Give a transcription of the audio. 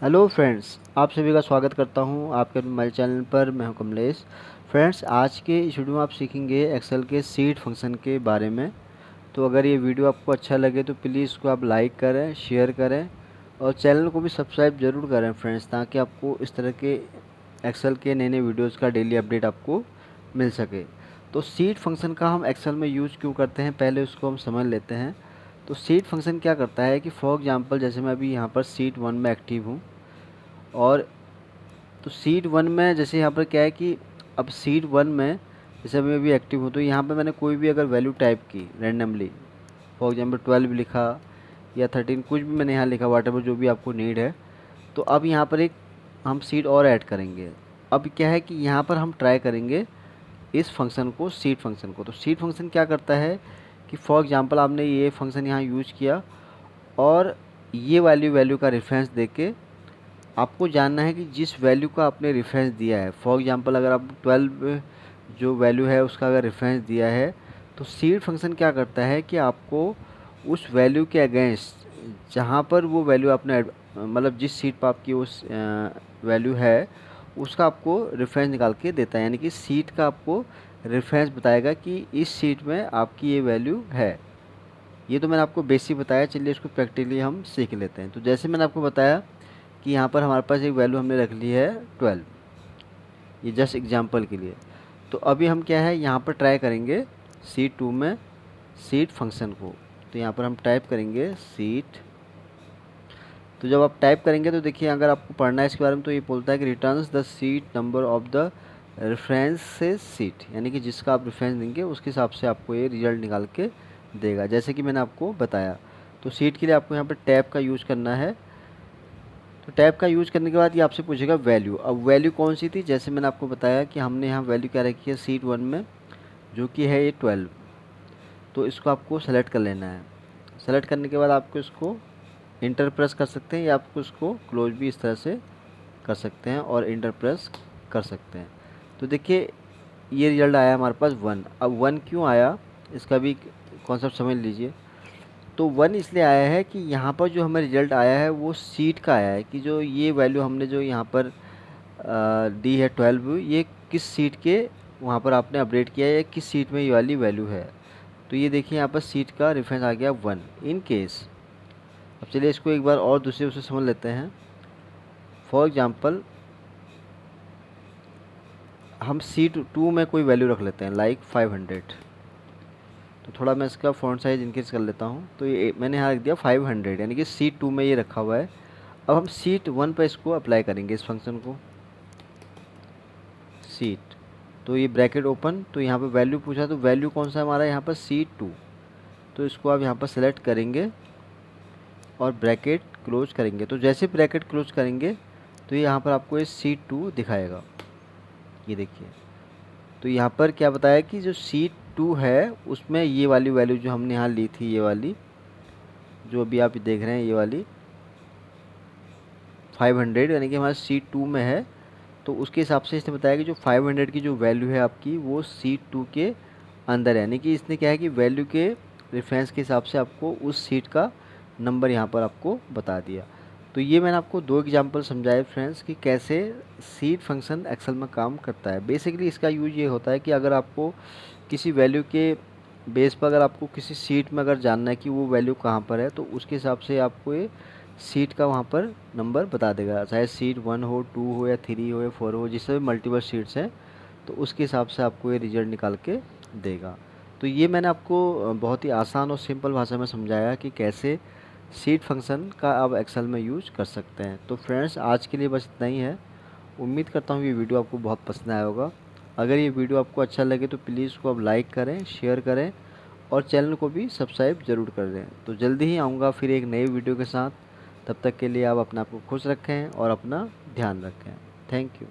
Hello friends, आप सभी का स्वागत करता हूं आपके मोबाइल चैनल पर। मैं हूं कमलेश। फ्रेंड्स, आज के इस वीडियो में आप सीखेंगे एक्सेल के सीट फंक्शन के बारे में। तो अगर ये वीडियो आपको अच्छा लगे तो प्लीज़ इसको आप लाइक करें, शेयर करें और चैनल को भी सब्सक्राइब ज़रूर करें फ्रेंड्स, ताकि आपको इस तरह के एक्सेल के नए नए वीडियोज़ का डेली अपडेट आपको मिल सके। तो सीट फंक्शन का हम एक्सेल में यूज़ क्यों करते हैं, पहले उसको हम समझ लेते हैं। तो सीट फंक्शन क्या करता है कि फॉर एग्जांपल जैसे मैं अभी यहाँ पर सीट 1 में एक्टिव हूँ, और तो सीट 1 में जैसे यहाँ पर क्या है कि अब सीट 1 में जैसे अभी मैं भी एक्टिव हूँ, तो यहाँ पे मैंने कोई भी अगर वैल्यू टाइप की रैंडमली, फॉर एग्जांपल 12 लिखा या 13, कुछ भी मैंने यहाँ लिखा, व्हाटएवर जो भी आपको नीड है। तो अब यहाँ पर एक हम सीट और ऐड करेंगे। अब क्या है कि यहाँ पर हम ट्राई करेंगे इस फंक्शन को, सीट फंक्शन को। तो सीट फंक्शन क्या करता है कि फॉर एग्जांपल आपने ये फंक्शन यहाँ यूज किया और ये वैल्यू का रेफरेंस देके आपको जानना है कि जिस वैल्यू का आपने रेफरेंस दिया है, फॉर एग्जांपल अगर आप 12 जो वैल्यू है उसका अगर रेफरेंस दिया है, तो सीड फंक्शन क्या करता है कि आपको उस वैल्यू के अगेंस्ट जहाँ पर वो वैल्यू आपने मतलब जिस सीट पर आपकी उस वैल्यू है उसका आपको रेफरेंस निकाल के देता है। यानी कि सीट का आपको रेफरेंस बताएगा कि इस सीट में आपकी ये वैल्यू है। ये तो मैंने आपको बेसिक बताया, चलिए इसको प्रैक्टिकली हम सीख लेते हैं। तो जैसे मैंने आपको बताया कि यहाँ पर हमारे पास एक वैल्यू हमने रख ली है 12, ये जस्ट एग्जांपल के लिए। तो अभी हम क्या है यहाँ पर ट्राई करेंगे सीट 2 में सीट फंक्शन को। तो यहाँ पर हम टाइप करेंगे सीट। तो जब आप टाइप करेंगे तो देखिए, अगर आपको पढ़ना है इसके बारे में, तो ये बोलता है कि returns the seat number of the reference seat, यानी कि जिसका आप रेफरेंस देंगे उसके हिसाब से आपको ये रिजल्ट निकाल के देगा, जैसे कि मैंने आपको बताया। तो सीट के लिए आपको यहाँ पर टैब का यूज़ करना है। तो टैब का यूज़ करने के बाद ये आपसे पूछेगा वैल्यू। अब वैल्यू कौन सी थी, जैसे मैंने आपको बताया कि हमने यहाँ वैल्यू क्या रखी है सीट 1 में, जो कि है ये 12। तो इसको आपको सेलेक्ट कर लेना है। सेलेक्ट करने के बाद आपको इसको इंटर प्रेस कर सकते हैं या आपको इसको क्लोज भी इस तरह से कर सकते हैं और इंटर प्रेस कर सकते हैं। तो देखिए ये रिजल्ट आया हमारे पास 1। अब 1 क्यों आया, इसका भी कॉन्सेप्ट समझ लीजिए। तो 1 इसलिए आया है कि यहाँ पर जो हमें रिजल्ट आया है वो सीट का आया है, कि जो ये वैल्यू हमने जो यहाँ पर दी है 12, ये किस सीट के वहाँ पर आपने अपडेट किया है या किस सीट में ये वाली वैल्यू है। तो ये देखिए यहाँ पर सीट का रेफरेंस आ गया 1 इन केस। अब चलिए इसको एक बार और दूसरे उसे समझ लेते हैं। फॉर एग्जांपल हम सीट 2 में कोई वैल्यू रख लेते हैं, लाइक 500। तो थोड़ा मैं इसका फ़ॉन्ट साइज़ इंक्रीज़ कर लेता हूँ। तो ये मैंने यहाँ रख दिया 500, यानी कि सीट 2 में ये रखा हुआ है। अब हम सीट 1 पर इसको अप्लाई करेंगे, इस फंक्शन को सीट। तो ये ब्रैकेट ओपन, तो यहाँ पे वैल्यू पूछा, तो वैल्यू कौन सा हमारा यहाँ पर सीट 2। तो इसको आप यहाँ पर सेलेक्ट करेंगे और ब्रैकेट क्लोज करेंगे। तो जैसे ब्रैकेट क्लोज करेंगे तो ये यहाँ पर आपको ये सीट 2 दिखाएगा। ये देखिए, तो यहाँ पर क्या बताया कि जो सीट 2 है उसमें ये वाली वैल्यू जो हमने यहाँ ली थी, ये वाली जो अभी आप देख रहे हैं, ये वाली 500, यानी कि हमारा सीट 2 में है। तो उसके हिसाब से इसने बताया कि जो 500 की जो वैल्यू है आपकी वो सीट 2 के अंदर है। यानी कि इसने क्या है कि वैल्यू के रेफरेंस के हिसाब से आपको उस सीट का नंबर यहाँ पर आपको बता दिया। तो ये मैंने आपको 2 एग्जांपल समझाए फ्रेंड्स कि कैसे सीट फंक्शन एक्सेल में काम करता है। बेसिकली इसका यूज ये होता है कि अगर आपको किसी वैल्यू के बेस पर, अगर आपको किसी सीट में अगर जानना है कि वो वैल्यू कहाँ पर है, तो उसके हिसाब से आपको ये सीट का वहाँ पर नंबर बता देगा, चाहे सीट 1 हो, 2 हो या 3 हो या 4 हो, जिससे भी मल्टीपल सीट्स हैं तो उसके हिसाब से आपको ये रिजल्ट निकाल के देगा। तो ये मैंने आपको बहुत ही आसान और सिंपल भाषा में समझाया कि कैसे सीट फंक्शन का आप एक्सेल में यूज कर सकते हैं। तो फ्रेंड्स, आज के लिए बस इतना ही है। उम्मीद करता हूँ ये वीडियो आपको बहुत पसंद आया होगा। अगर ये वीडियो आपको अच्छा लगे तो प्लीज़ इसको आप लाइक करें, शेयर करें और चैनल को भी सब्सक्राइब ज़रूर कर दें। तो जल्दी ही आऊँगा फिर एक नई वीडियो के साथ। तब तक के लिए आप अपने आप को खुश रखें और अपना ध्यान रखें। Thank you.